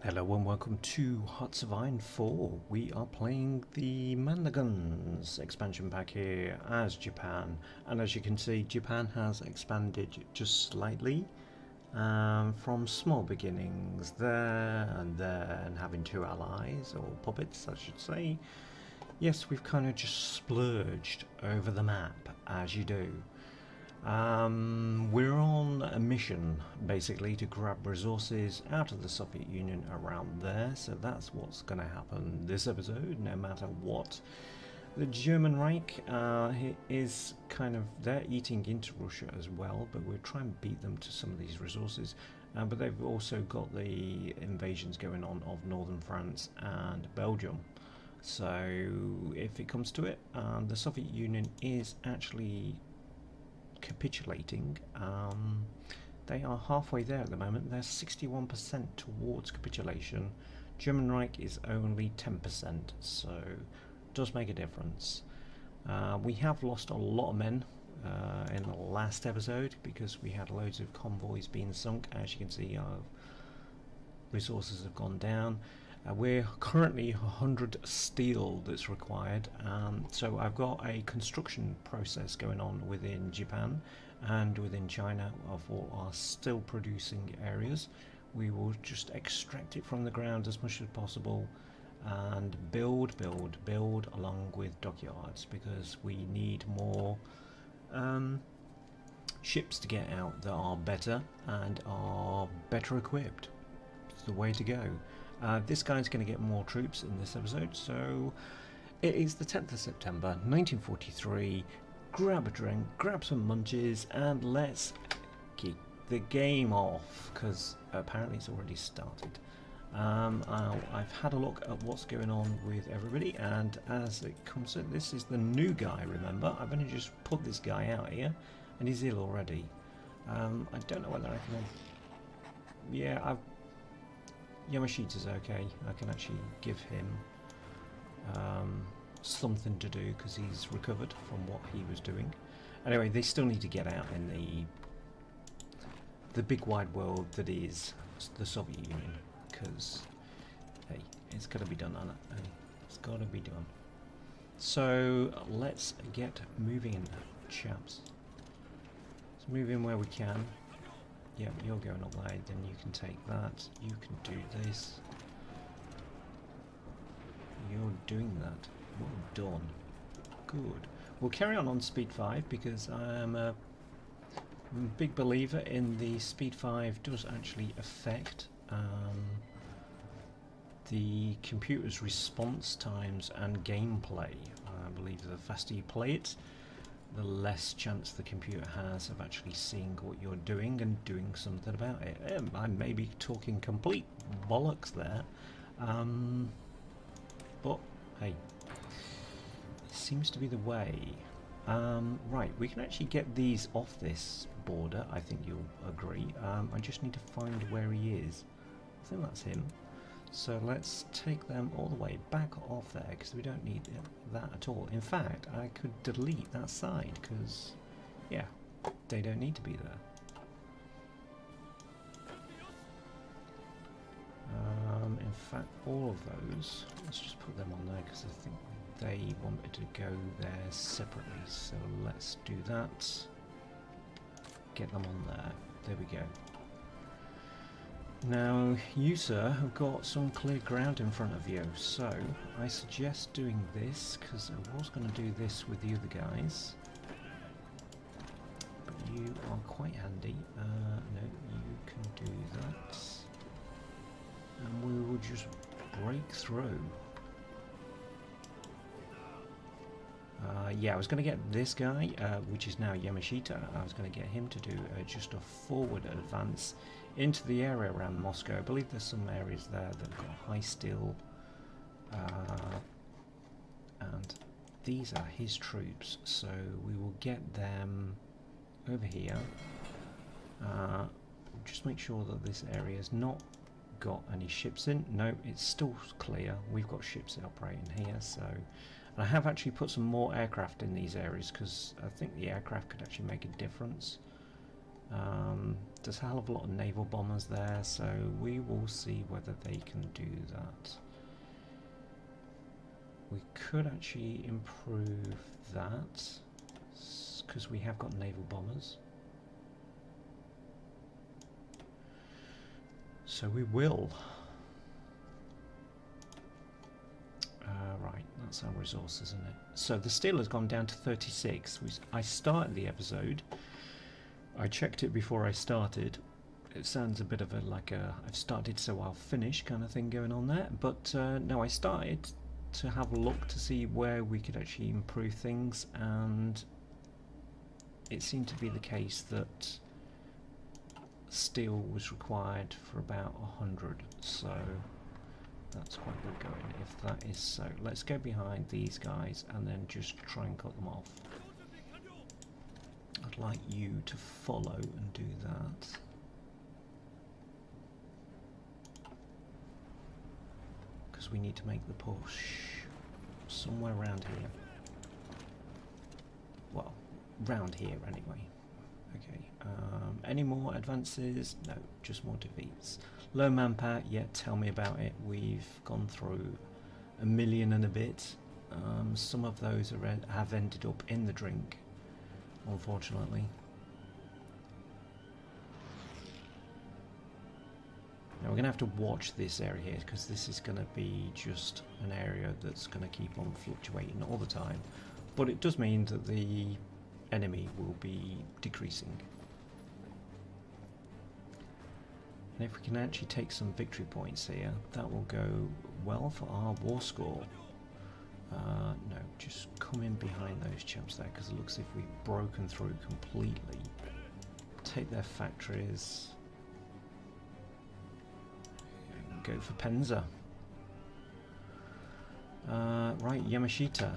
Hello and welcome to HOI4. We are playing the Man the Guns expansion pack here as Japan, and as you can see Japan has expanded just slightly from small beginnings there and there and having two allies, or puppets I should say. Yes, we've kind of just splurged over the map as you do. We're on a mission basically to grab resources out of the Soviet Union around there, so that's what's going to happen this episode no matter what. The German Reich is kind of, they're eating into Russia as well, but we're trying to beat them to some of these resources, but they've also got the invasions going on of northern France and Belgium. So if it comes to it, the Soviet Union is actually capitulating. They are halfway there at the moment. They're 61% towards capitulation. German Reich is only 10%, so it does make a difference. We have lost a lot of men in the last episode because we had loads of convoys being sunk. As you can see, our resources have gone down. We're currently 100 steel that's required, so I've got a construction process going on within Japan and within China of all our still producing areas. We will just extract it from the ground as much as possible and build along with dockyards, because we need more ships to get out that are better and are better equipped. It's the way to go. This guy's going to get more troops in this episode, so it is the 10th of September 1943. Grab a drink, grab some munches, and let's kick the game off, because apparently it's already started. I've had a look at what's going on with everybody, and as it comes to, this is the new guy, remember? I've only just put this guy out here and he's ill already. I don't know whether I can... Yeah, Yamashita's okay. I can actually give him something to do because he's recovered from what he was doing. Anyway, they still need to get out in the big wide world that is the Soviet Union, because hey, it's got to be done, hey, it's got to be done. So let's get moving, chaps. Let's move in where we can. Yeah, you're going up there, then you can take that. You can do this. You're doing that. Well done. Good. We'll carry on speed 5 because I'm a big believer in the speed 5 does actually affect the computer's response times and gameplay. I believe the faster you play it, the less chance the computer has of actually seeing what you're doing and doing something about it. I may be talking complete bollocks there, but hey, it seems to be the way. Right, we can actually get these off this border, I think you'll agree. I just need to find where he is. I think that's him. So let's take them all the way back off there, because we don't need that at all. In fact, I could delete that side, because, yeah, they don't need to be there. In fact, all of those, let's just put them on there, because I think they wanted to go there separately. So let's do that. Get them on there. There we go. Now, you, sir, have got some clear ground in front of you, so I suggest doing this, because I was going to do this with the other guys, but you are quite handy. No, you can do that, and we will just break through. Yeah, I was going to get this guy, which is now Yamashita. I was going to get him to do just a forward advance into the area around Moscow. I believe there's some areas there that have got high steel, and these are his troops, so we will get them over here. Just make sure that this area has not got any ships in. No, it's still clear. We've got ships operating here, so... And I have actually put some more aircraft in these areas because I think the aircraft could actually make a difference. There's a hell of a lot of naval bombers there, so we will see whether they can do that. We could actually improve that, because we have got naval bombers. So we will. Right, that's our resources, isn't it? So the steel has gone down to 36. I started the episode. I checked it before I started. It sounds a bit of like a I've started so I'll finish kind of thing going on there. But no, I started to have a look to see where we could actually improve things, and it seemed to be the case that steel was required for about 100. So that's quite good going if that is so. Let's go behind these guys and then just try and cut them off. I'd like you to follow and do that. Because we need to make the push somewhere around here. Well, round here anyway. Okay, any more advances? No, just more defeats. Low manpower, yeah, tell me about it. We've gone through 1 million and a bit. Some of those have ended up in the drink, unfortunately. Now we're going to have to watch this area here, because this is going to be just an area that's going to keep on fluctuating all the time. But it does mean that the enemy will be decreasing. And if we can actually take some victory points here, that will go well for our war score. No, just come in behind those chaps there, because it looks as if we've broken through completely. Take their factories. Go for Penza. Right, Yamashita,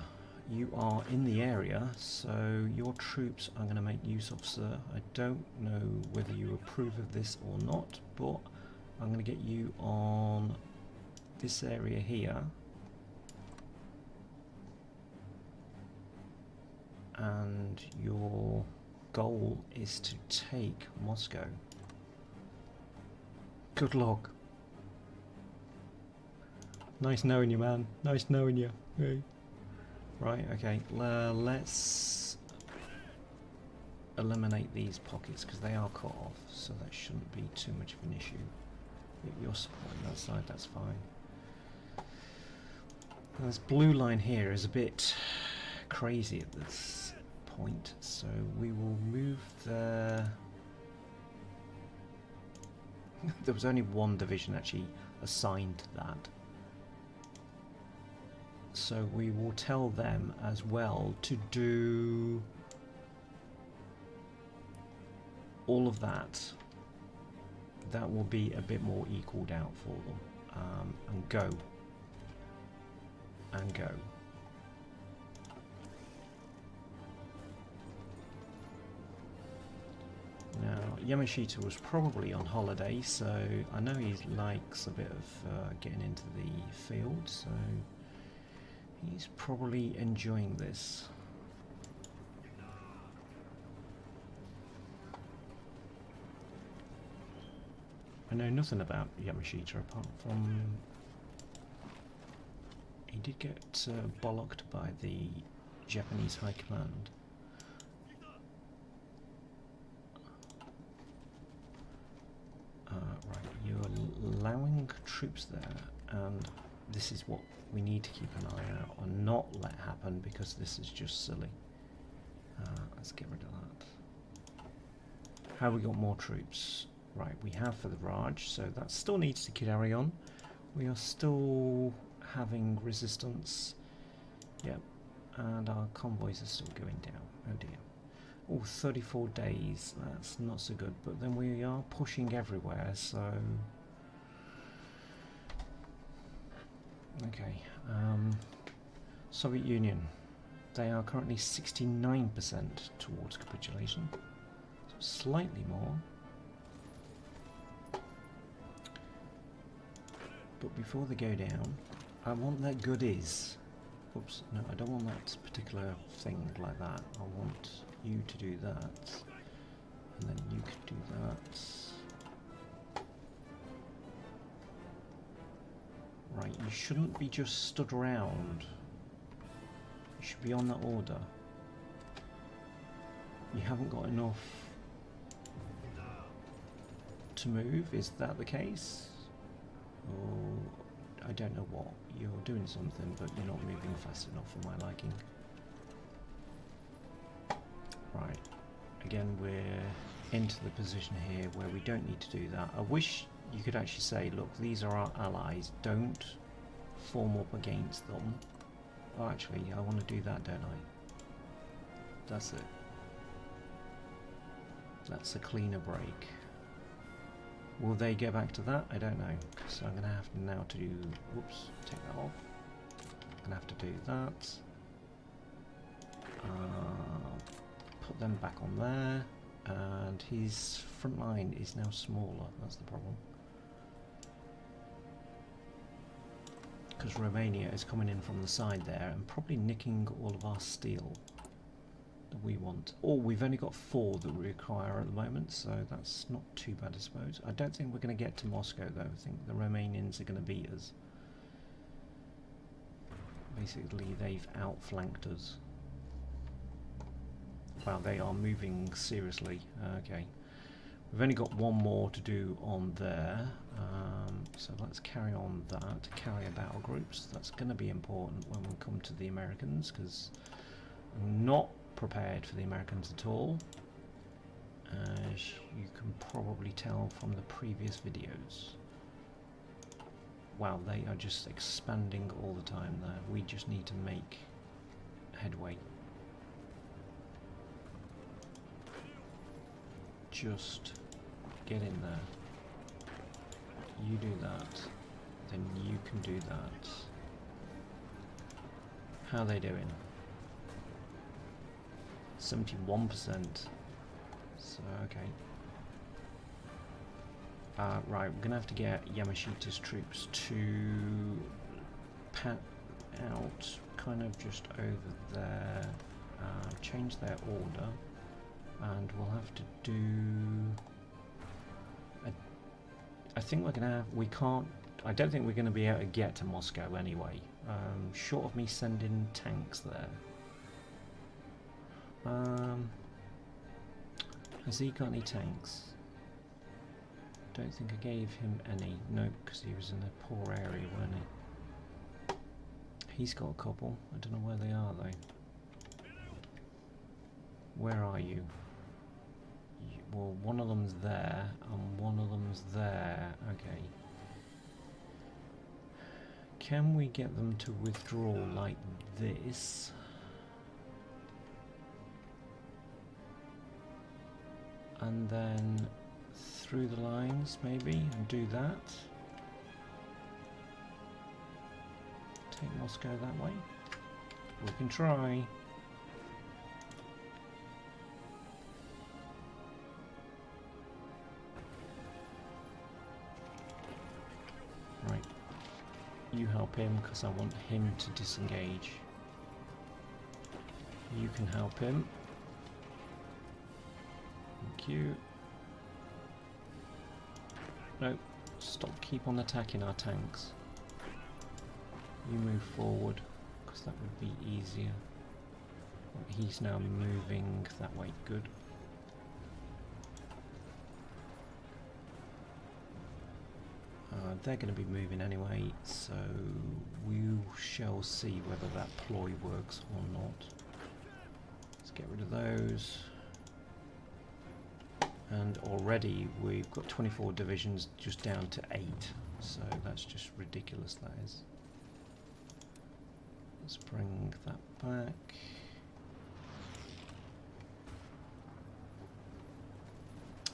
you are in the area, so your troops I'm going to make use of, sir. I don't know whether you approve of this or not, but I'm going to get you on this area here. And your goal is to take Moscow. Good luck. Nice knowing you, man. Nice knowing you. Hey. Right, okay. Let's eliminate these pockets, because they are cut off, so that shouldn't be too much of an issue. If you're supporting that side, that's fine. This blue line here is a bit crazy at this point, so we will move there. There was only one division actually assigned to that. So we will tell them as well to do all of that. That will be a bit more equaled out for them. And go. And go. Now, Yamashita was probably on holiday, so I know he likes a bit of getting into the field, so he's probably enjoying this. I know nothing about Yamashita apart from he did get bollocked by the Japanese High Command. Right, you're allowing troops there, and this is what we need to keep an eye out on, not let happen, because this is just silly. Let's get rid of that. Have we got more troops? Right, we have for the Raj, so that still needs to carry on. We are still having resistance. Yep, and our convoys are still going down. Oh dear. Oh, 34 days, that's not so good, but then we are pushing everywhere, so... Okay, Soviet Union, they are currently 69% towards capitulation, so slightly more. But before they go down, I want their goodies. Oops, no, I don't want that particular thing like that. I want you to do that. And then you could do that. Right, you shouldn't be just stood around. You should be on that order. You haven't got enough to move, is that the case? Or I don't know what. You're doing something, but you're not moving fast enough for my liking. Right, again we're into the position here where we don't need to do that. I wish you could actually say, look, these are our allies, don't form up against them. Oh, actually, I want to do that, don't I? That's it. That's a cleaner break. Will they go back to that? I don't know. So I'm going to have to now to do... Whoops, take that off. I'm going to have to do that. Put them back on there. And his front line is now smaller. That's the problem. Because Romania is coming in from the side there and probably nicking all of our steel that we want. Oh, we've only got 4 that we require at the moment, so that's not too bad, I suppose. I don't think we're going to get to Moscow, though. I think the Romanians are going to beat us. Basically, they've outflanked us. Wow, they are moving seriously. Okay. We've only got 1 more to do on there. So let's carry on that. Carrier battle groups. That's going to be important when we come to the Americans, because I'm not prepared for the Americans at all, as you can probably tell from the previous videos. Wow, they are just expanding all the time there. We just need to make headway. Just get in there. You do that, then you can do that. How are they doing? 71%. So, okay. Right, we're going to have to get Yamashita's troops to pat out kind of just over there, change their order, and we'll have to do... I think we're going to have... We can't... I don't think we're going to be able to get to Moscow anyway, short of me sending tanks there. Has he got any tanks? Don't think I gave him any. Nope, because he was in a poor area, weren't he? He's got a couple. I don't know where they are though. Where are you? Well, one of them's there, and one of them's there. Okay. Can we get them to withdraw like this? And then through the lines maybe, and do that. Take Moscow that way. We can try. Right. You help him because I want him to disengage. You can help him. Thank you. No, stop, keep on attacking our tanks. You move forward, because that would be easier. He's now moving that way, good. They're going to be moving anyway, so we shall see whether that ploy works or not. Let's get rid of those. And already we've got 24 divisions just down to 8, so that's just ridiculous, that is. Let's bring that back.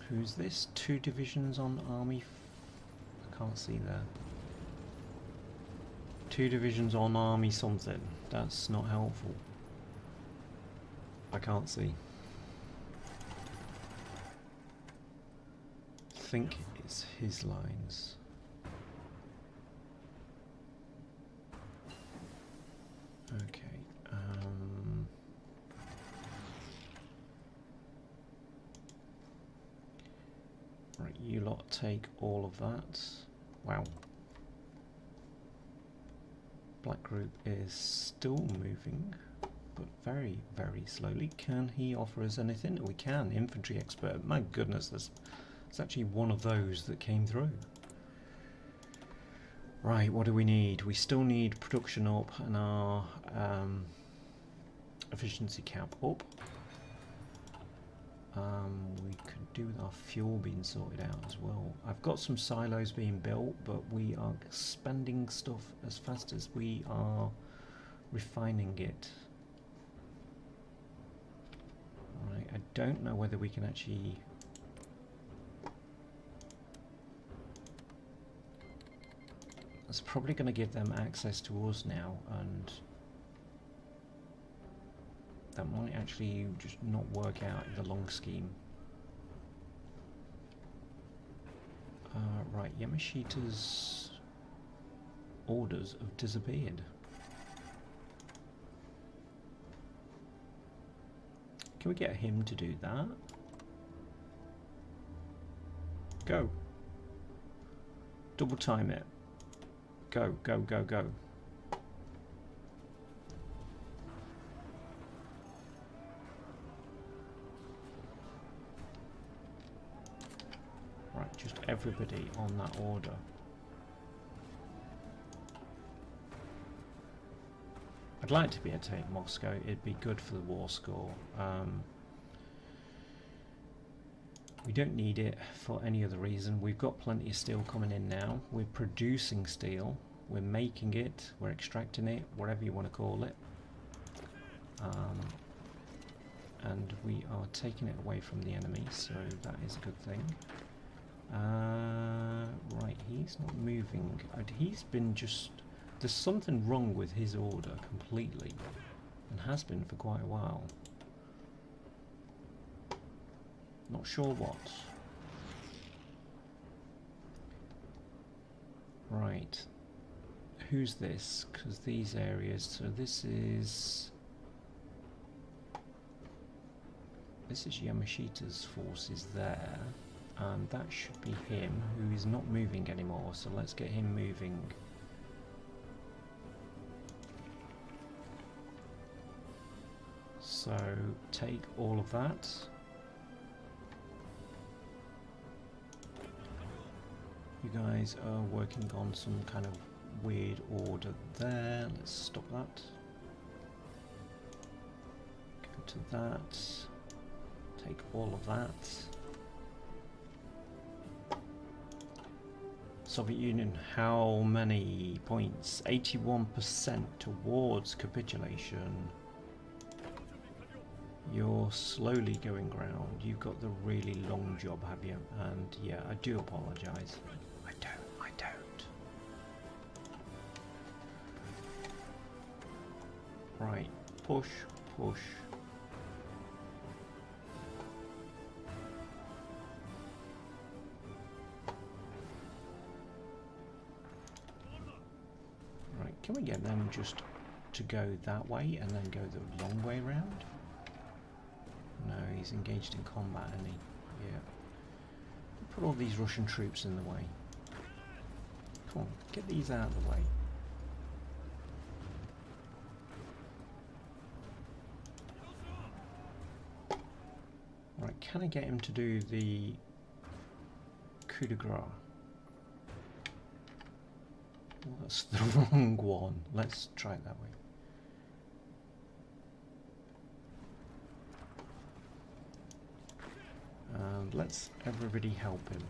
Who's this? 2 divisions on army? I can't see there. 2 divisions on army something. That's not helpful. I can't see. I think it's his lines. Okay. you lot take all of that. Wow. Black group is still moving, but very, very slowly. Can he offer us anything? We can. Infantry expert. My goodness, there's actually one of those that came through. Right, what do we need? We still need production up and our efficiency cap up. We could do with our fuel being sorted out as well. I've got some silos being built, but we are spending stuff as fast as we are refining it. Right, I don't know whether we can actually... That's probably going to give them access to us now, and that might actually just not work out in the long scheme. Right, Yamashita's orders have disappeared. Can we get him to do that? Go. Double time it. Go, go, go, go. Right, just everybody on that order. I'd like to be able to take Moscow. It'd be good for the war score. We don't need it for any other reason. We've got plenty of steel coming in now. We're producing steel. We're making it. We're extracting it, whatever you want to call it. And we are taking it away from the enemy, so that is a good thing. Right, he's not moving. He's been just... There's something wrong with his order completely, and has been for quite a while. Not sure what. Right. Who's this? Because these areas... So this is Yamashita's forces there. And that should be him, who is not moving anymore. So let's get him moving. So take all of that. You guys are working on some kind of weird order there. Let's stop that. Go to that. Take all of that. Soviet Union, how many points? 81% towards capitulation. You're slowly going round. You've got the really long job, have you? And yeah, I do apologise. I don't. Right, push, push. Right, can we get them just to go that way and then go the long way round? No, he's engaged in combat, isn't he? Yeah. Put all these Russian troops in the way. Come on, get these out of the way. Right, can I get him to do the coup de grace? Well, that's the wrong one. Let's try it that way. And let's everybody help him.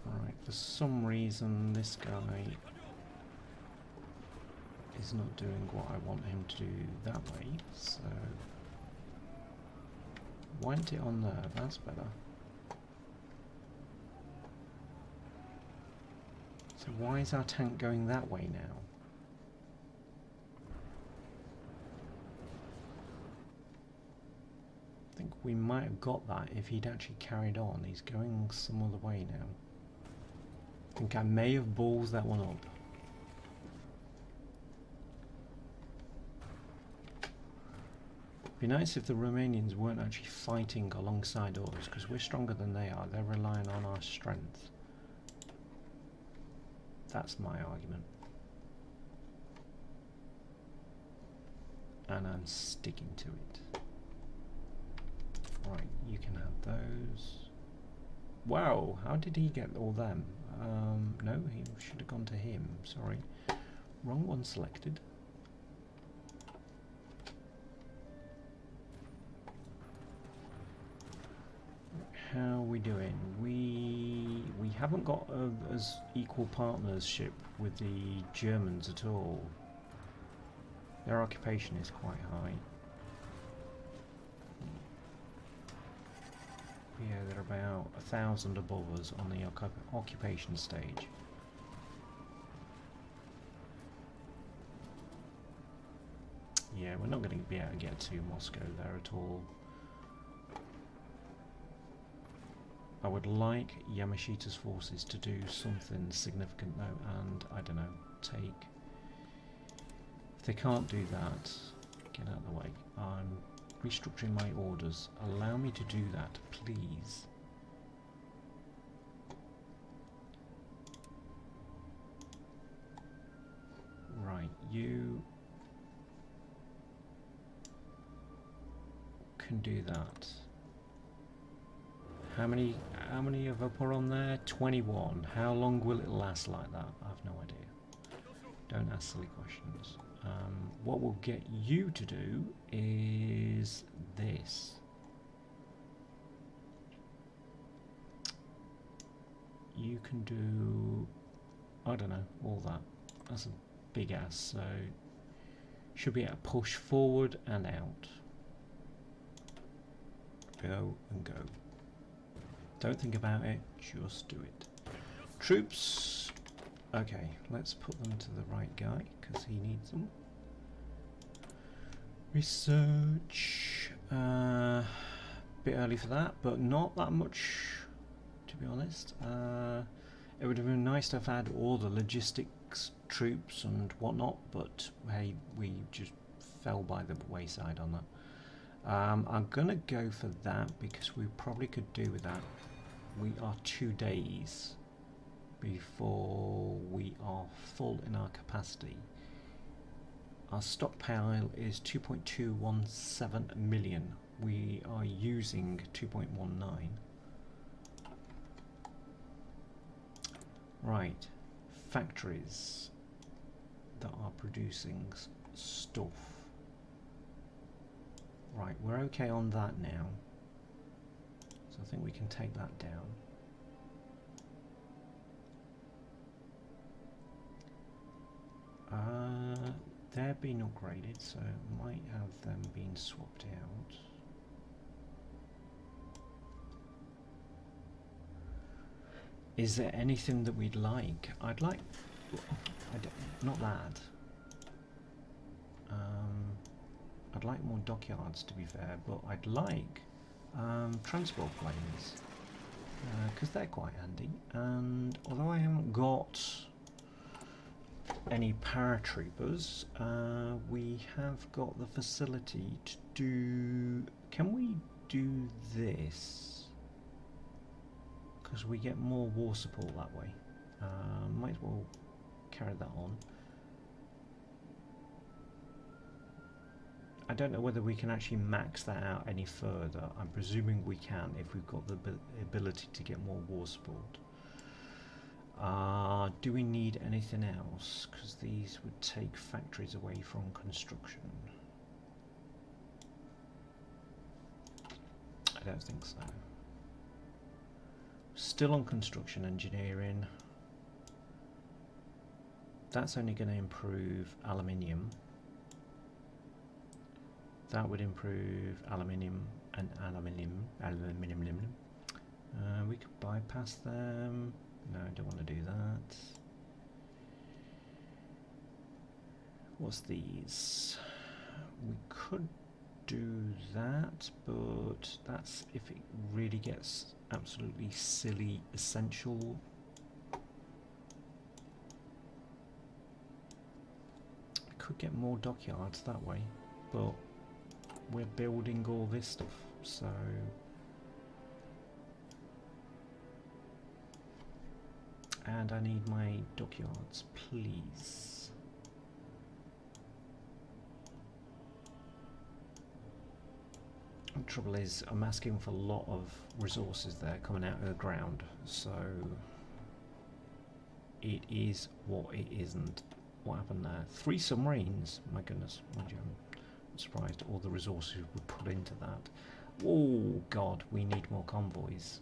Alright, for some reason this guy is not doing what I want him to do that way, so wind it on there, that's better. So why is our tank going that way now? I think we might have got that if he'd actually carried on. He's going some other way now. I think I may have balls that one up. Be nice if the Romanians weren't actually fighting alongside us, because we're stronger than they are. They're relying on our strength. That's my argument. And I'm sticking to it. Right, you can have those. Wow, how did he get all them? No, he should have gone to him. Sorry. Wrong one selected. How are we doing? We haven't got as equal partnership with the Germans at all. Their occupation is quite high. Yeah, they're about 1,000 above us on the occupation stage. Yeah, we're not going to be able to get to Moscow there at all. I would like Yamashita's forces to do something significant though, and I don't know, take... If they can't do that, get out of the way. I'm restructuring my orders. Allow me to do that, please. Right, you can do that. How many have I put on there? 21. How long will it last like that? I have no idea. Don't ask silly questions. What we'll get you to do is this. You can do, I don't know, all that. That's a big ass, so should be able to push forward and out. Go and go. Don't think about it, just do it. Troops. Okay, let's put them to the right guy, because he needs them. Research. Bit early for that, but not that much, to be honest. It would have been nice to have had all the logistics troops and whatnot, but hey, we just fell by the wayside on that. I'm gonna go for that, because we probably could do with that. We are 2 days before we are full in our capacity. Our stockpile is 2.217 million. We are using 2.19. Right, factories that are producing stuff. Right, we're okay on that now. So I think we can take that down. They're being upgraded, so might have them being swapped out. Is there anything that we'd like? I'd like... not that. I'd like more dockyards, to be fair, but I'd like transport planes, because they're quite handy. And although I haven't got any paratroopers, we have got the facility to do... Can we do this? Because we get more war support that way. Might as well carry that on. I don't know whether we can actually max that out any further. I'm presuming we can if we've got the ability to get more war support. Do we need anything else? Because these would take factories away from construction. I don't think so. Still on construction engineering. That's only going to improve aluminium. That would improve aluminium and aluminium. We could bypass them. No, I don't want to do that. What's these? We could do that, but that's if it really gets absolutely silly essential. I could get more dockyards that way, but we're building all this stuff. So and I need my dockyards, please. The trouble is, I'm asking for a lot of resources there coming out of the ground, so it is what it isn't. What happened there? 3 submarines? My goodness, mind you, I'm surprised all the resources we put into that. Oh god, we need more convoys.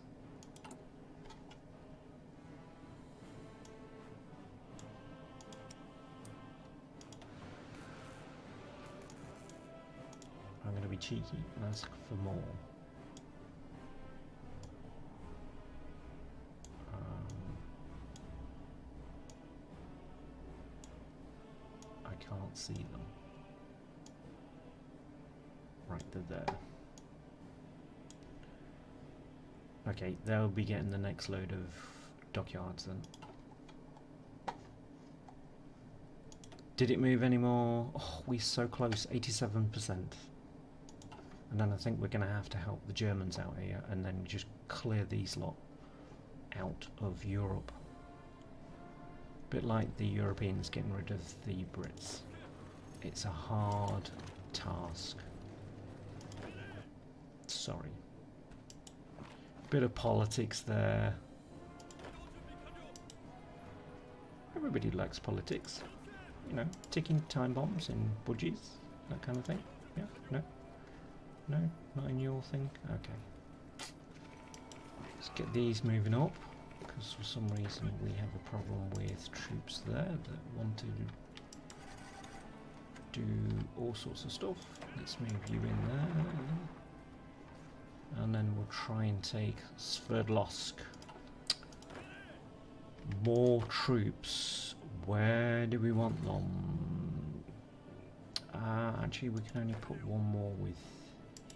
I'm going to be cheeky and ask for more. I can't see them. Right, they're there. Okay, they'll be getting the next load of dockyards then. Did it move anymore? Oh, we're so close, 87%. And then I think we're going to have to help the Germans out here and then just clear these lot out of Europe. Bit like the Europeans getting rid of the Brits. It's a hard task. Sorry. Bit of politics there. Everybody likes politics. You know, ticking time bombs in budgies, that kind of thing. Yeah, no? No, not in your thing? Okay. Let's get these moving up, because for some reason we have a problem with troops there that want to do all sorts of stuff. Let's move you in there. And then we'll try and take Sverdlovsk. More troops. Where do we want them? Actually, we can only put one more with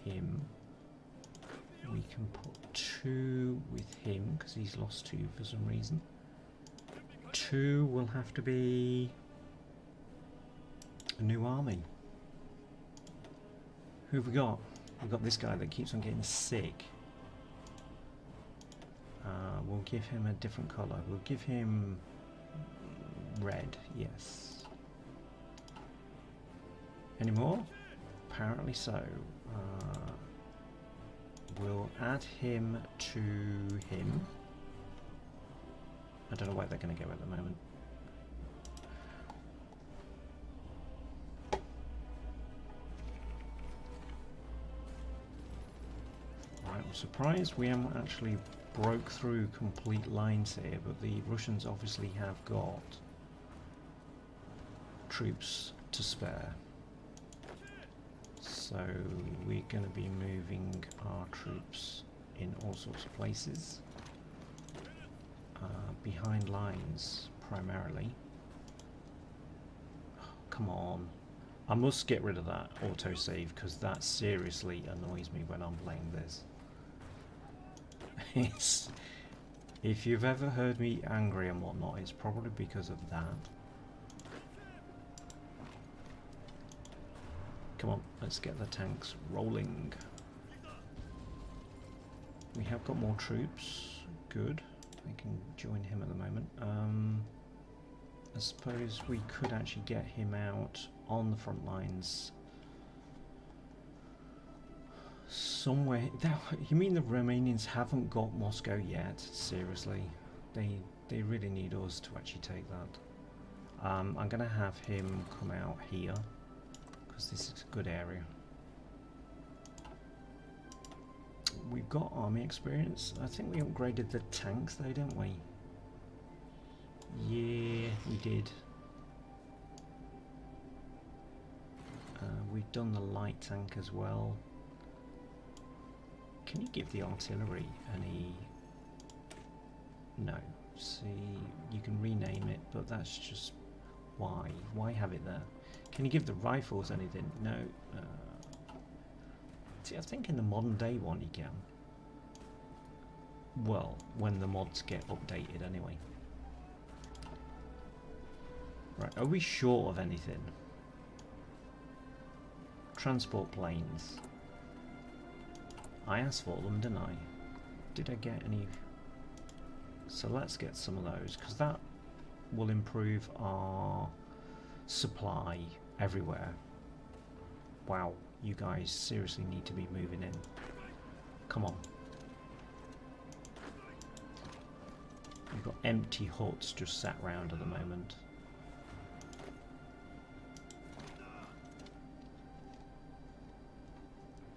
him. We can put 2 with him because he's lost 2 for some reason. 2 will have to be a new army. Who have we got? We've got this guy that keeps on getting sick. We'll give him a different colour. We'll give him red, yes. Any more? Apparently so. We'll add him to him. I don't know where they're going to go at the moment. Right, I'm surprised we haven't actually broke through complete lines here, but the Russians obviously have got troops to spare. So we're going to be moving our troops in all sorts of places. Behind lines, primarily. Oh, come on. I must get rid of that autosave, because that seriously annoys me when I'm playing this. If you've ever heard me angry and whatnot, it's probably because of that. Come on, let's get the tanks rolling. We have got more troops. Good. We can join him at the moment. I suppose we could actually get him out on the front lines somewhere. You mean the Romanians haven't got Moscow yet? Seriously, they really need us to actually take that. I'm going to have him come out here because this is a good area. We've got army experience. I think we upgraded the tanks though, didn't we? Yeah, we did. We've done the light tank as well. Can you give the artillery any... No. See, you can rename it, but that's just... Why? Why have it there? Can you give the rifles anything? No. See, I think in the modern day one you can. Well, when the mods get updated anyway. Right, are we short of anything? transport planes. I asked for them, didn't I? Did I get any? So let's get some of those, because that will improve our supply everywhere. Wow, you guys seriously need to be moving in. Come on. We've got empty huts just sat round at the moment.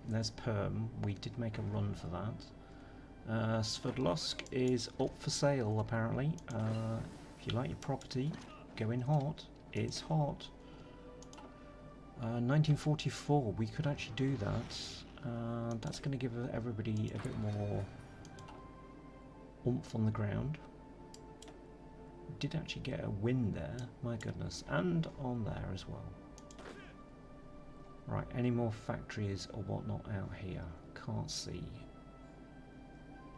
There's Perm. We did make a run for that. Sverdlovsk is up for sale apparently. If you like your property, go in hot. It's hot. 1944, we could actually do that. That's going to give everybody a bit more oomph on the ground. We did actually get a win there, my goodness, and on there as well. Right, any more factories or whatnot out here? Can't see.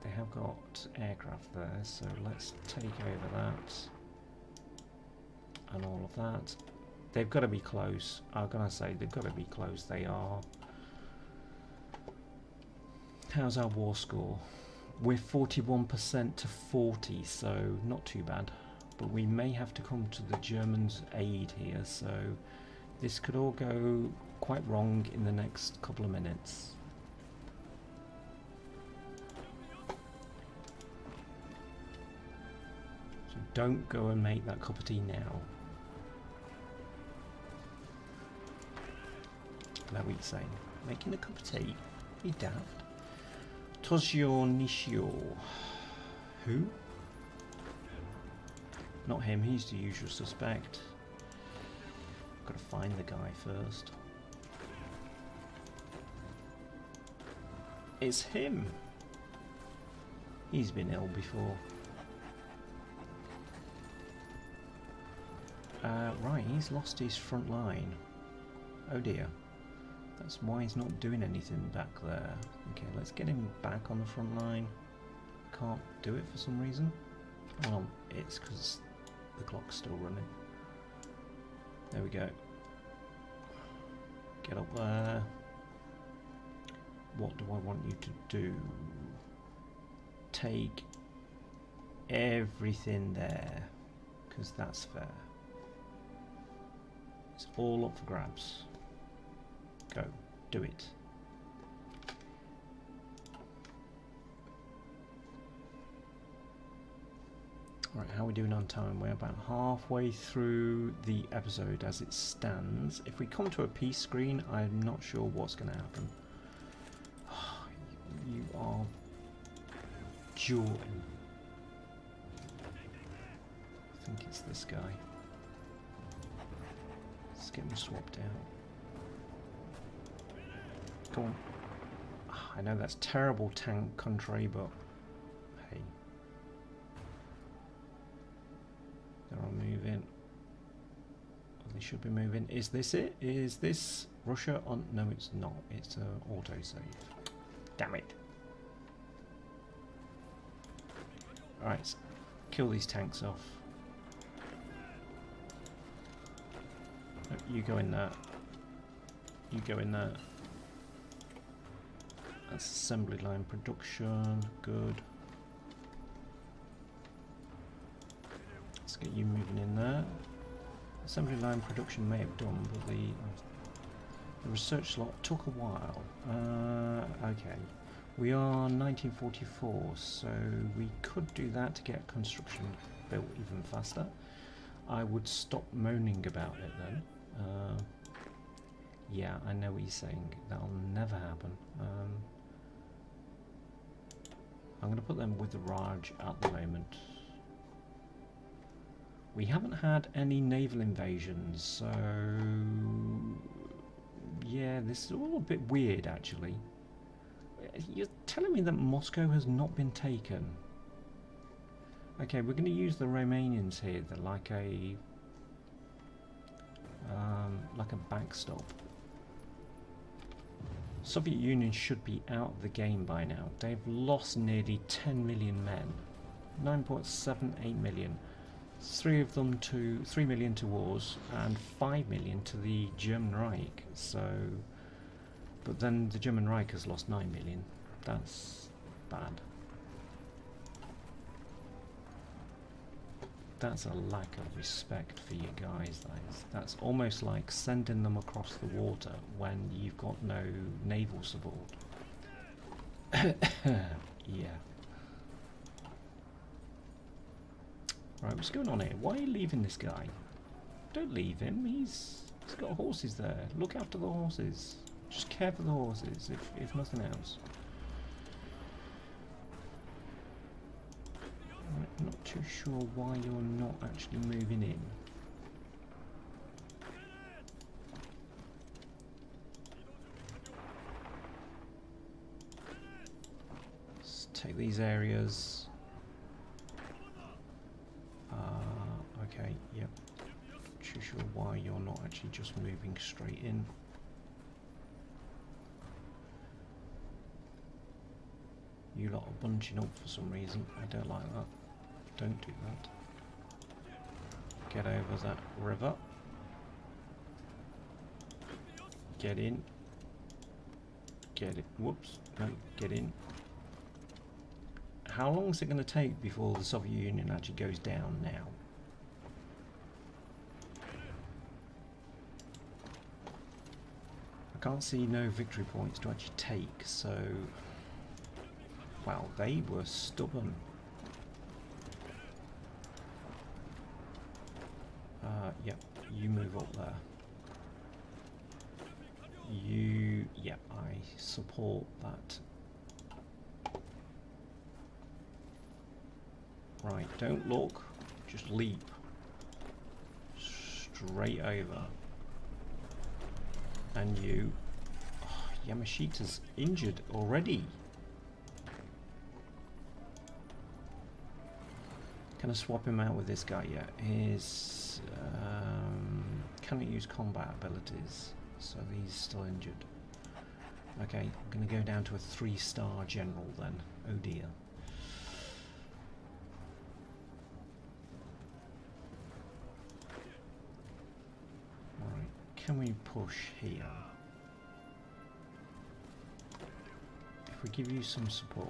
They have got aircraft there, so let's take over that. And all of that. They've got to be close. I'm going to say they've got to be close. They are. How's our war score? We're 41% to 40, so not too bad. But we may have to come to the Germans' aid here, so this could all go quite wrong in the next couple of minutes. So don't go and make that cup of tea now. Now what are you saying? Making a cup of tea? You daft. Tozio Nishio. Who? Not him, he's the usual suspect. Gotta find the guy first. It's him! He's been ill before. Right, he's lost his front line. Oh dear. That's why he's not doing anything back there. Okay, let's get him back on the front line. Can't do it for some reason. Oh, it's because the clock's still running. There we go. Get up there. What do I want you to do? Take everything there, because that's fair. It's all up for grabs. Go, do it. Alright, how are we doing on time? We're about halfway through the episode as it stands. If we come to a peace screen, I'm not sure what's going to happen. You are Jordan. I think it's this guy. Let's get him swapped out. Go on. I know that's terrible tank country, but hey. They're all moving. Well, they should be moving. Is this it? Is this Russia on? No, it's not. It's an autosave. Damn it. Alright, kill these tanks off. Oh, you go in there. You go in there. That's assembly line production. Good. Let's get you moving in there. Assembly line production may have done, but the research slot took a while. Okay. We are 1944, so we could do that to get construction built even faster. I would stop moaning about it then. Yeah, I know what you're saying. That'll never happen. I'm going to put them with the Raj at the moment. We haven't had any naval invasions, so yeah, this is all a bit weird actually. You're telling me that Moscow has not been taken? Okay, we're going to use the Romanians here. They're like a backstop. Soviet Union should be out of the game by now. They've lost nearly 10 million men, 9.78 million. 3 million to wars and 5 million to the German Reich. So But then the German Reich has lost 9 million. That's bad. That's a lack of respect for you guys. That's almost like sending them across the water when you've got no naval support. Yeah. Right, what's going on here? Why are you leaving this guy? Don't leave him. He's got horses there. Look after the horses. Just care for the horses, if nothing else. I'm not too sure why you're not actually moving in. Let's take these areas. Okay, yep. Not too sure why you're not actually just moving straight in. You lot are bunching up for some reason. I don't like that. Don't do that. Get over that river. Get in. Get it. Whoops. No, get in. How long is it going to take before the Soviet Union actually goes down now? I can't see no victory points to actually take, so... Wow, they were stubborn. Yep, you move up there. Yep, I support that. Right, don't look, just leap. Straight over. And you... Oh, Yamashita's injured already. Can I swap him out with this guy yet? His... cannot use combat abilities, so he's still injured. Okay, I'm going to go down to a 3-star general then. Oh dear. Alright, can we push here? If we give you some support...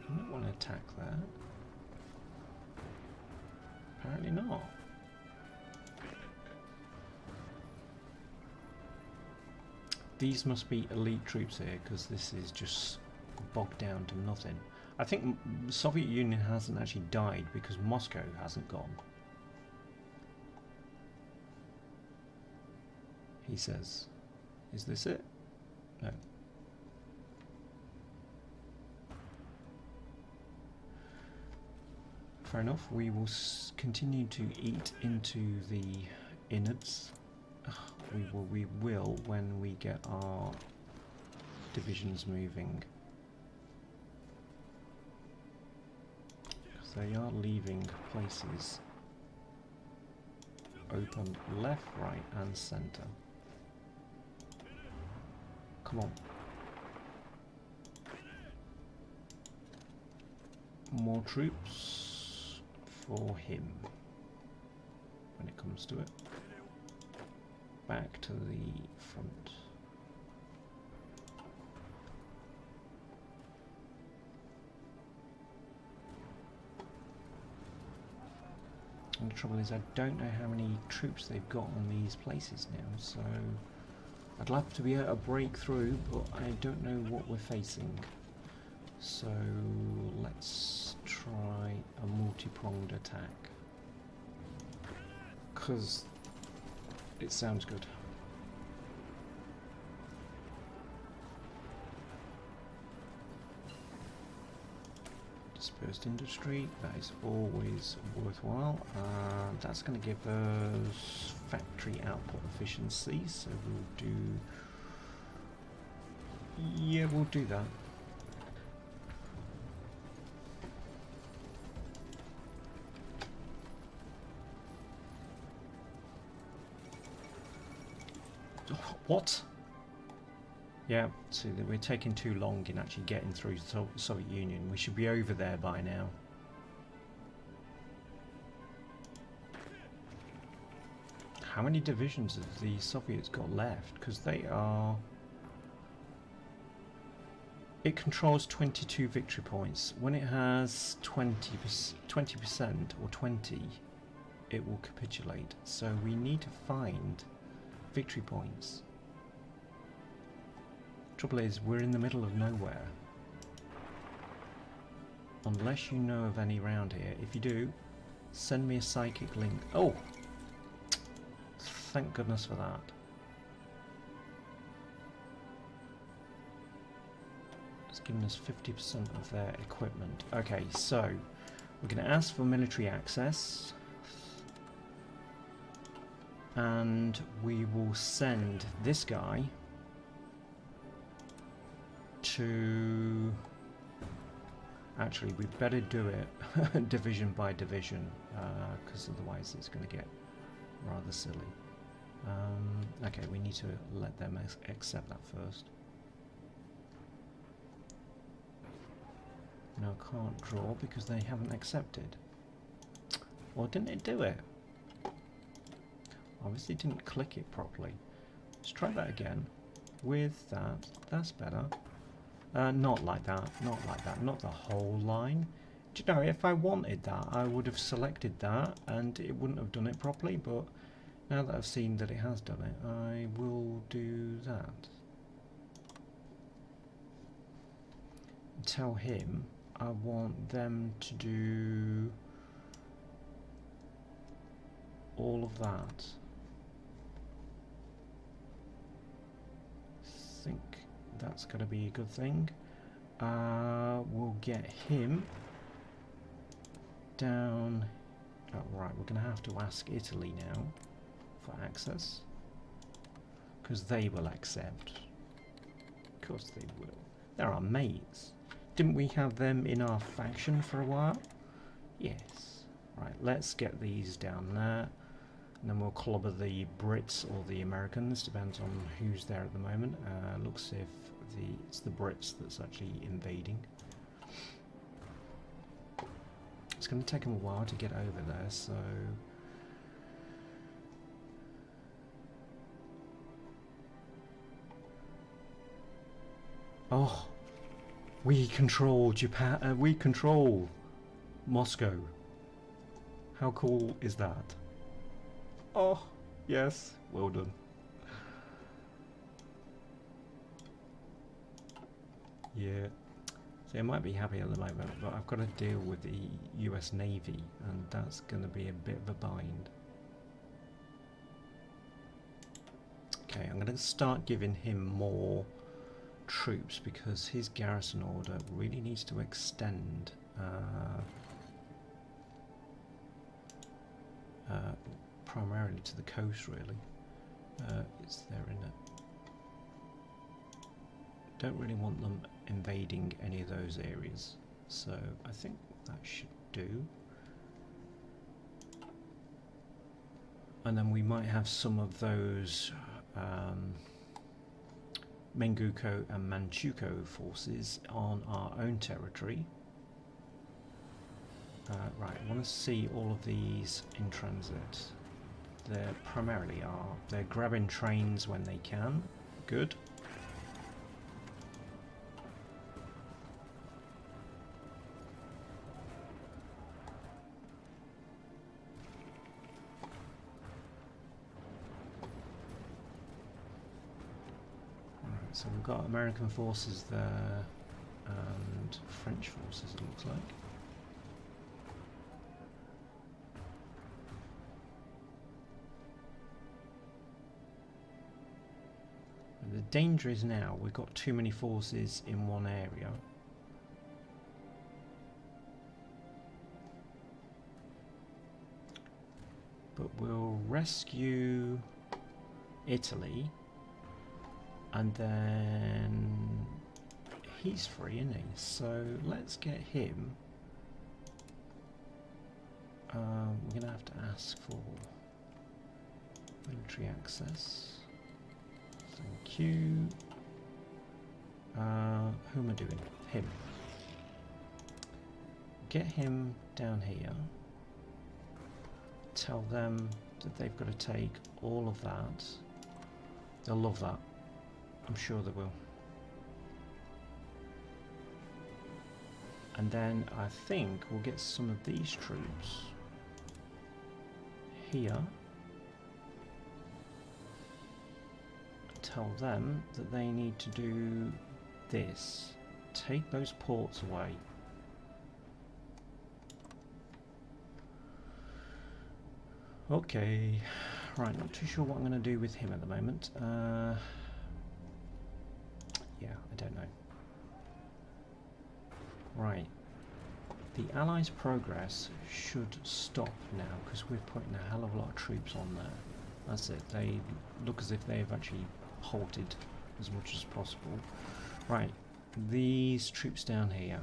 I don't want to attack that. Apparently not. These must be elite troops here, because this is just bogged down to nothing. I think the Soviet Union hasn't actually died because Moscow hasn't gone. He says. Is this it? No. Fair enough, we will continue to eat into the innards. We will when we get our divisions moving. Because they are leaving places open left, right and centre. Come on. More troops for him when it comes to it. Back to the front. And the trouble is I don't know how many troops they've got on these places now, so I'd love to be able to break through, but I don't know what we're facing. So let's try a multi-pronged attack, because it sounds good. Dispersed industry, that is always worthwhile. That's going to give us factory output efficiency, so we'll do... Yeah, we'll do that. What? Yeah, so we're taking too long in actually getting through the Soviet Union. We should be over there by now. how many divisions have the Soviets got left? Because they are... It controls 22 victory points. When it has 20% or 20, it will capitulate. So we need to find victory points. Trouble is, we're in the middle of nowhere. Unless you know of any around here. If you do, send me a psychic link. Oh! Thank goodness for that. It's given us 50% of their equipment. Okay, so we're going to ask for military access. And we will send this guy to... Actually, we better do it division by division, because otherwise it's going to get rather silly. Okay, we need to let them accept that first. No, I can't draw because they haven't accepted. Or didn't it do it? Obviously didn't click it properly. Let's try that again. With that, that's better. Not like that, not like that, not the whole line. Do you know, if I wanted that, I would have selected that and it wouldn't have done it properly, but now that I've seen that it has done it, I will do that. Tell him I want them to do all of that. I think that's going to be a good thing. We'll get him down. Oh, right, we're going to have to ask Italy now for access, because they will accept. Of course they will. They're our mates. Didn't we have them in our faction for a while? Yes. Right, let's get these down there. And then we'll clobber the Brits or the Americans, depends on who's there at the moment. Looks if it's the Brits that's actually invading. It's going to take them a while to get over there, so... Oh! We control Japan, we control Moscow. How cool is that? Oh, yes, well done. Yeah, so I might be happy at the moment, but I've got to deal with the US Navy, and that's going to be a bit of a bind. Okay, I'm going to start giving him more troops because his garrison order really needs to extend. Primarily to the coast, really. It's there in it. Don't really want them invading any of those areas, so I think that should do. And then we might have some of those Menguko and Manchukuo forces on our own territory. Right, I want to see all of these in transit. They primarily are. They're grabbing trains when they can. Good. Alright, so we've got American forces there and French forces, it looks like. The danger is now we've got too many forces in one area. But we'll rescue Italy, and then he's free, isn't he? So let's get him. We're going to have to ask for military access. Thank you. Who am I doing? Him. Get him down here. Tell them that they've got to take all of that. They'll love that. I'm sure they will. And then I think we'll get some of these troops here. Tell them that they need to do this. Take those ports away. Okay, right, not too sure what I'm going to do with him at the moment. Yeah, I don't know. Right, the Allies' progress should stop now because we're putting a hell of a lot of troops on there. That's it, they look as if they've actually halted as much as possible. Right, these troops down here.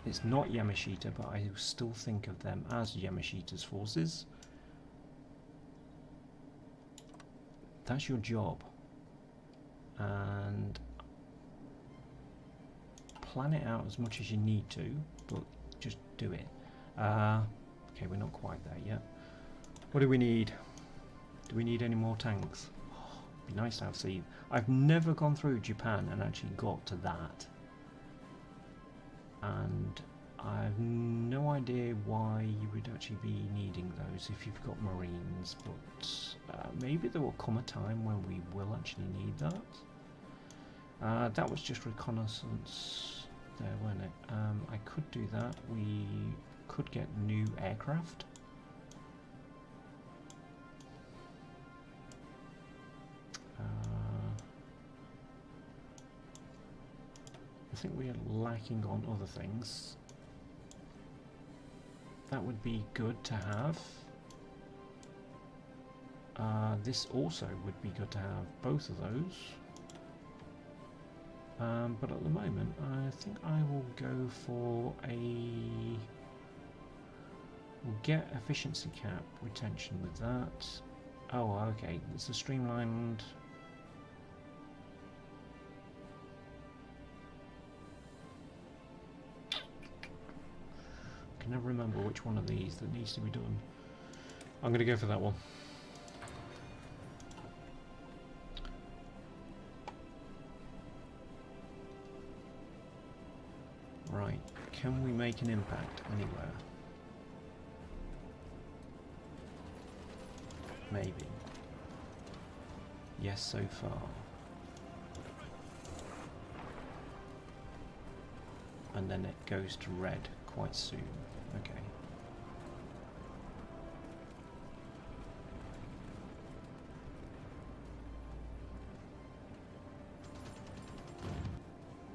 It's not Yamashita, but I still think of them as Yamashita's forces. That's your job. And plan it out as much as you need to, but just do it. Okay, we're not quite there yet. What do we need? Do we need any more tanks? Oh, it'd be nice to have seen. I've never gone through Japan and actually got to that. And I have no idea why you would actually be needing those if you've got Marines, but maybe there will come a time when we will actually need that. That was just reconnaissance there, wasn't it? I could do that. We could get new aircraft. I think we are lacking on other things. That would be good to have. This also would be good to have, both of those. But at the moment, I think I will go for a... We'll get efficiency cap retention with that. Oh, okay, it's a streamlined... I can never remember which one of these that needs to be done. I'm going to go for that one. Right, can we make an impact anywhere? Maybe. Yes, so far. And then it goes to red quite soon. Okay.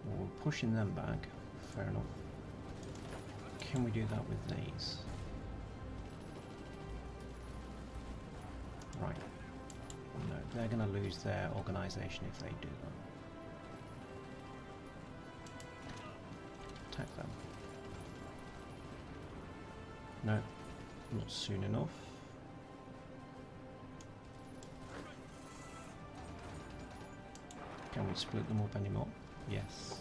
Well, we're pushing them back. Fair enough. Can we do that with these? Right. No, they're going to lose their organisation if they do that. Attack them. No, not soon enough. Can we split them up anymore? Yes,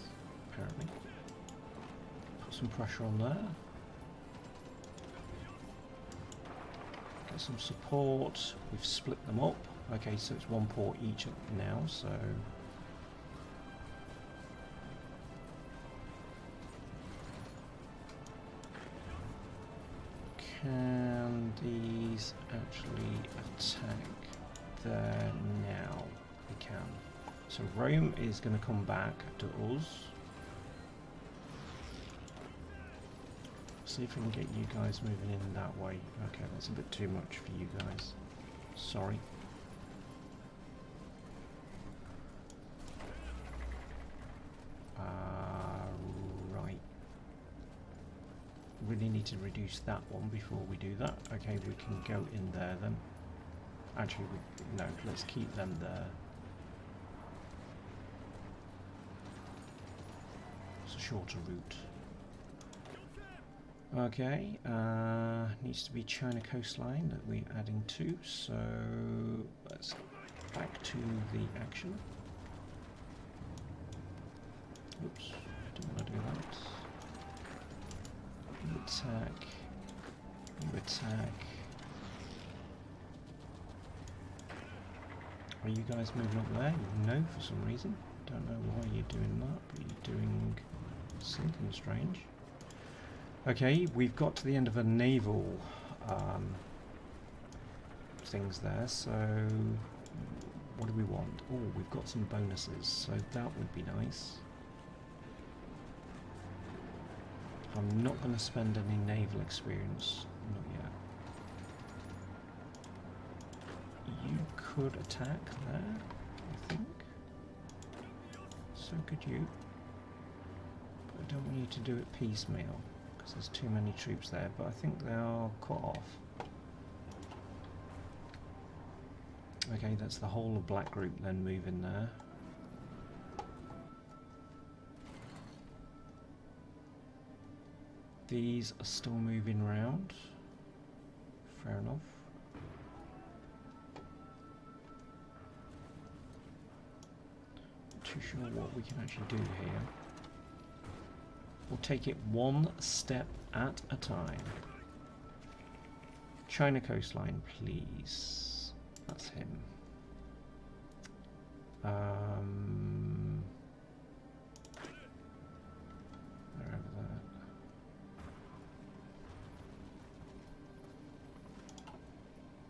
apparently. Put some pressure on there. Get some support. We've split them up. Okay, so it's one port each now, so... Can these actually attack there now? We can. So Rome is going to come back to us. See if we can get you guys moving in that way. Okay, that's a bit too much for you guys. Sorry. Right. Really need to reduce that one before we do that. Okay, we can go in there then. Actually, no, let's keep them there. It's a shorter route. Okay, needs to be China coastline that we're adding to, so let's back to the action. Oops, don't want to do that. You attack, you attack, Are you guys moving up there? No, for some reason. Don't know why you're doing that, but you're doing something strange. Okay, we've got to the end of a naval things there, so what do we want? Oh, we've got some bonuses, so that would be nice. I'm not going to spend any naval experience, not yet. You could attack there, I think. So could you. But I don't want you to do it piecemeal, because there's too many troops there, but I think they are cut off. Okay, that's the whole of Black Group then moving there. These are still moving round. Fair enough. Not too sure what we can actually do here. We'll take it one step at a time. China coastline, please. That's him. They're over there.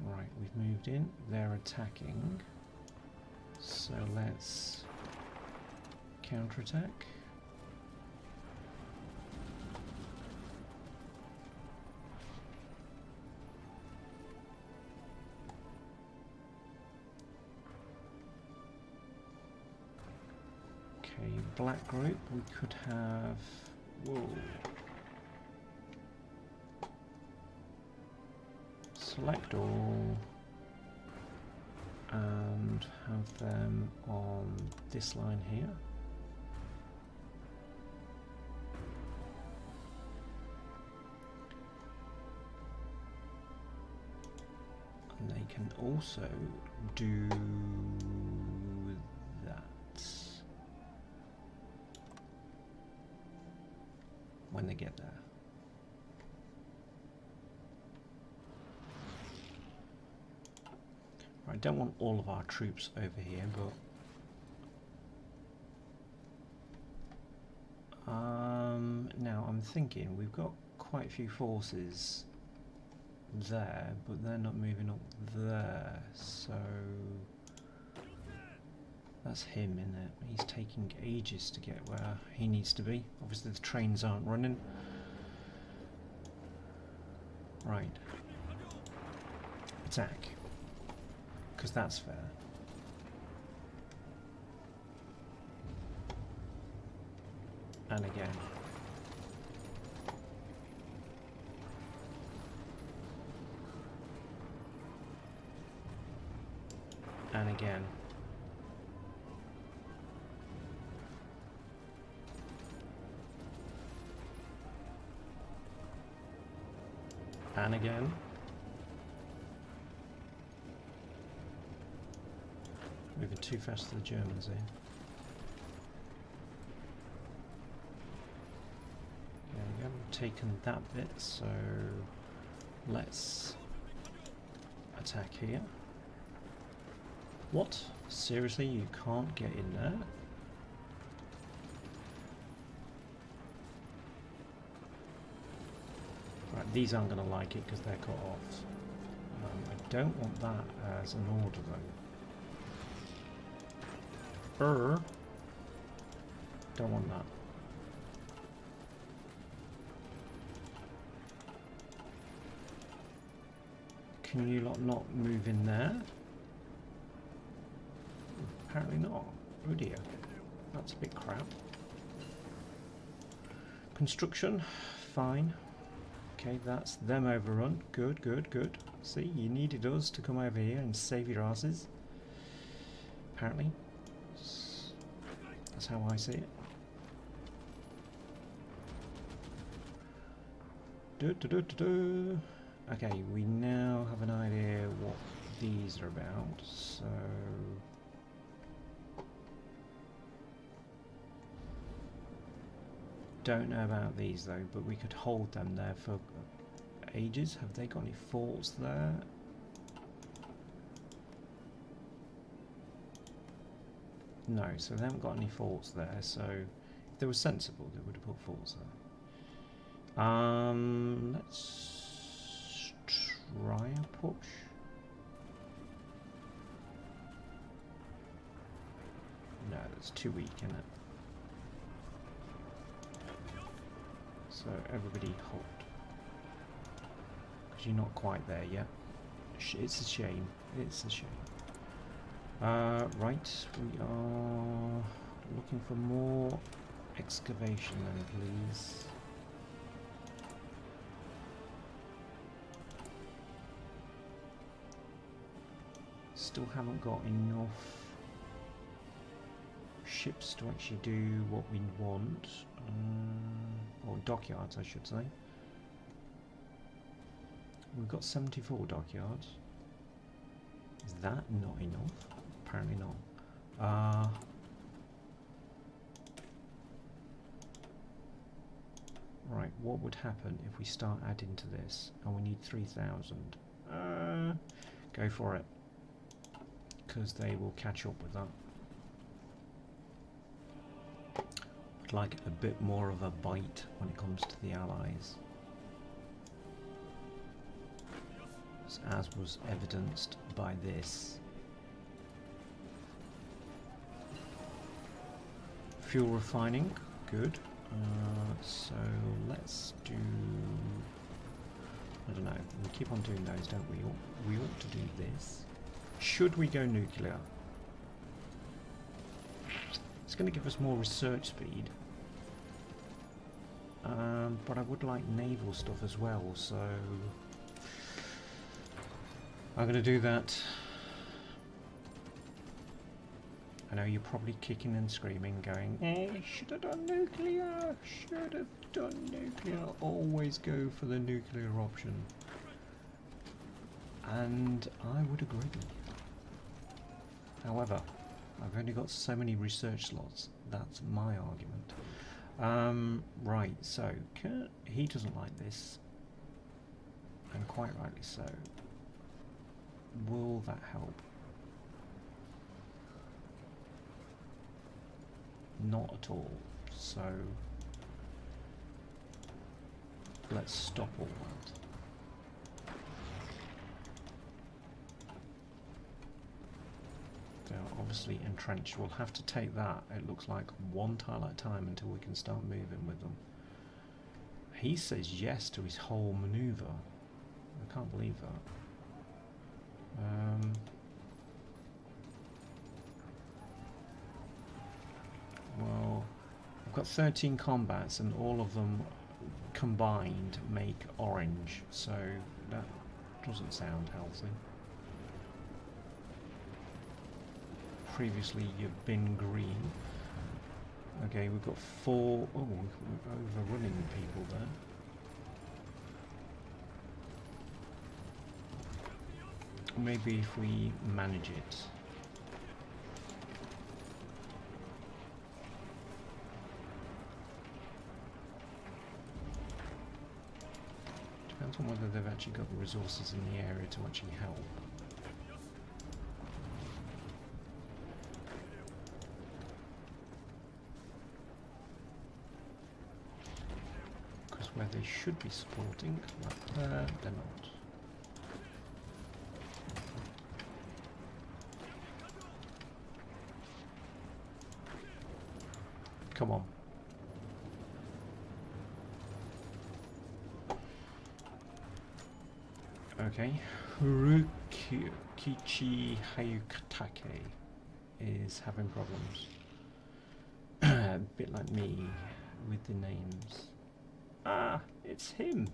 Right, we've moved in. They're attacking. So let's counterattack. Black group, we could have, whoa, select all and have them on this line here. And they can also do that when they get there. I don't want all of our troops over here, but now I'm thinking we've got quite a few forces there, but they're not moving up there, so that's him, isn't it? He's taking ages to get where he needs to be. Obviously the trains aren't running. Right. Attack. Because that's fair. And again. And again. And again. Moving too fast to the Germans here. There we go, we've taken that bit, so let's attack here. What? Seriously, you can't get in there? Right, these aren't going to like it because they're cut off. I don't want that as an order though. Don't want that. Can you lot not move in there? Apparently not. Oh dear. That's a bit crap. Construction, fine. Okay, that's them overrun. Good, good, good. See, you needed us to come over here and save your asses. Apparently. That's how I see it. Okay, we now have an idea what these are about, so don't know about these though, but we could hold them there for ages. Have they got any forts there? No, so they haven't got any forts there, so if they were sensible, they would have put forts there. Let's try a push. No, that's too weak, isn't it? So everybody hold. Because you're not quite there yet. It's a shame. It's a shame. Right, we are looking for more excavation then, please. Still haven't got enough ships to actually do what we want. Or dockyards, I should say. We've got 74 dockyards. Is that not enough? Apparently not. Right, what would happen if we start adding to this? And we need 3,000. Go for it. Because they will catch up with that. I'd like a bit more of a bite when it comes to the allies. As was evidenced by this. Fuel refining, good. So let's do, I don't know, we keep on doing those, don't we? We ought to do this. Should we go nuclear? It's going to give us more research speed. But I would like naval stuff as well, so I'm going to do that. I know you're probably kicking and screaming, going, should have done nuclear, should have done nuclear, always go for the nuclear option. And I would agree. However, I've only got so many research slots, that's my argument. Right, so, he doesn't like this, and quite rightly so. Will that help? Not at all. So let's stop all that. They're obviously entrenched. We'll have to take that, it looks like, one tile at a time until we can start moving with them. He says yes to his whole maneuver. I can't believe that. Well, I've got 13 combats and all of them combined make orange, so that doesn't sound healthy. Previously you've been green. Okay, we've got 4... Oh, we're overrunning people there. Maybe if we manage it. Depends on whether they've actually got the resources in the area to actually help. Because where they should be supporting, like there, they're not. Come on. Okay. Kichi Hayukatake is having problems. A bit like me with the names. Ah, it's him.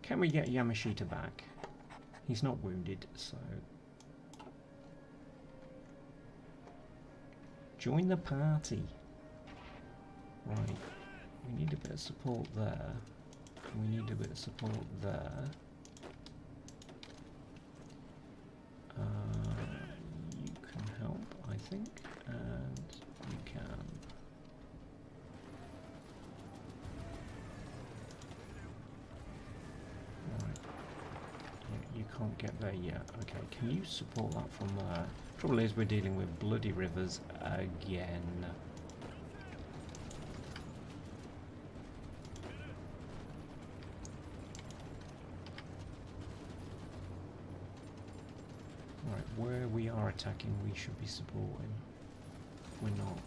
Can we get Yamashita back? He's not wounded, so... Join the party. Right. We need a bit of support there. We need a bit of support there. You can help, I think, and you can. Right. You can't get there yet. Okay, can you support that from there? Trouble is, we're dealing with bloody rivers again. Right, where we are attacking, we should be supporting. We're not.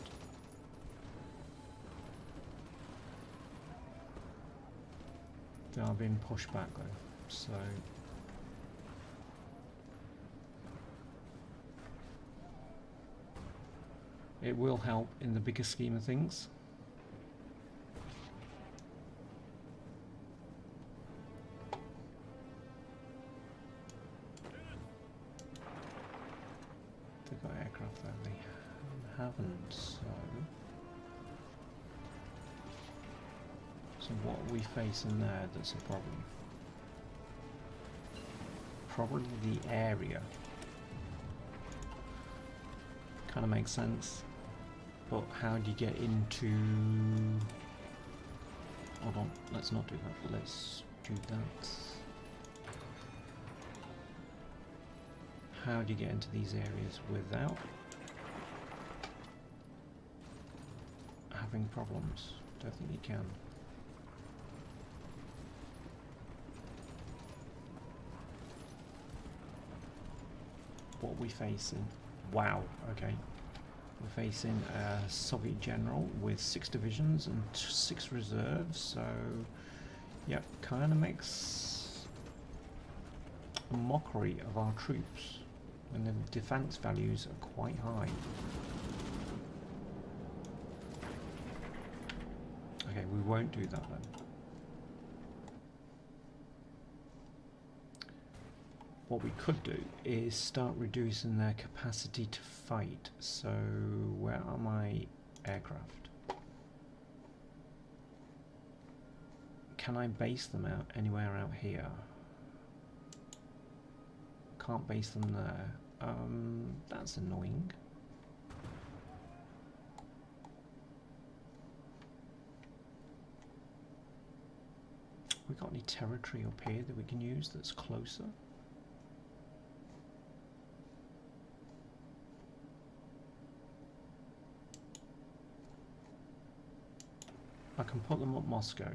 They are being pushed back though, so it will help in the bigger scheme of things. They've got aircraft there, they haven't, so what are we facing there that's a problem? Probably the area. Kind of makes sense. But how do you get into... Hold on, let's not do that. Let's do that. How do you get into these areas without having problems? Don't think you can. What are we facing? Wow, okay. We're facing a Soviet general with 6 divisions and 6 reserves, so yeah, kind of makes a mockery of our troops when the defense values are quite high. Okay, we won't do that then. What we could do is start reducing their capacity to fight. So where are my aircraft? Can I base them out anywhere out here? Can't base them there. That's annoying. We got any territory up here that we can use that's closer? I can put them up Moscow,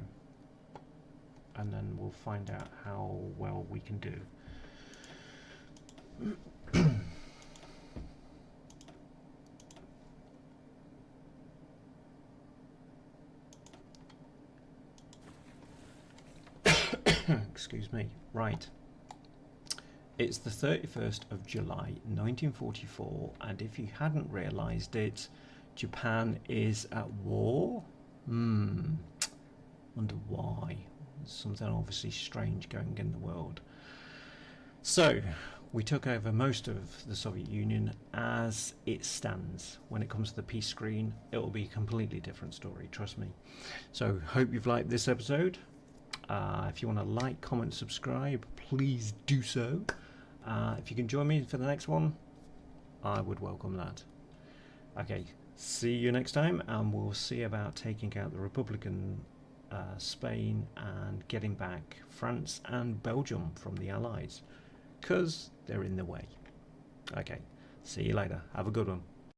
and then we'll find out how well we can do. Excuse me. Right. It's the 31st of July 1944, and if you hadn't realised it, Japan is at war. Wonder why. There's something obviously strange going in the world. So, we took over most of the Soviet Union as it stands. When it comes to the peace screen, it will be a completely different story, trust me. So, hope you've liked this episode. If you want to like, comment, subscribe, please do so. If you can join me for the next one, I would welcome that. Okay. See you next time, and we'll see about taking out the Republican Spain and getting back France and Belgium from the Allies, because they're in the way. Okay, see you later. Have a good one.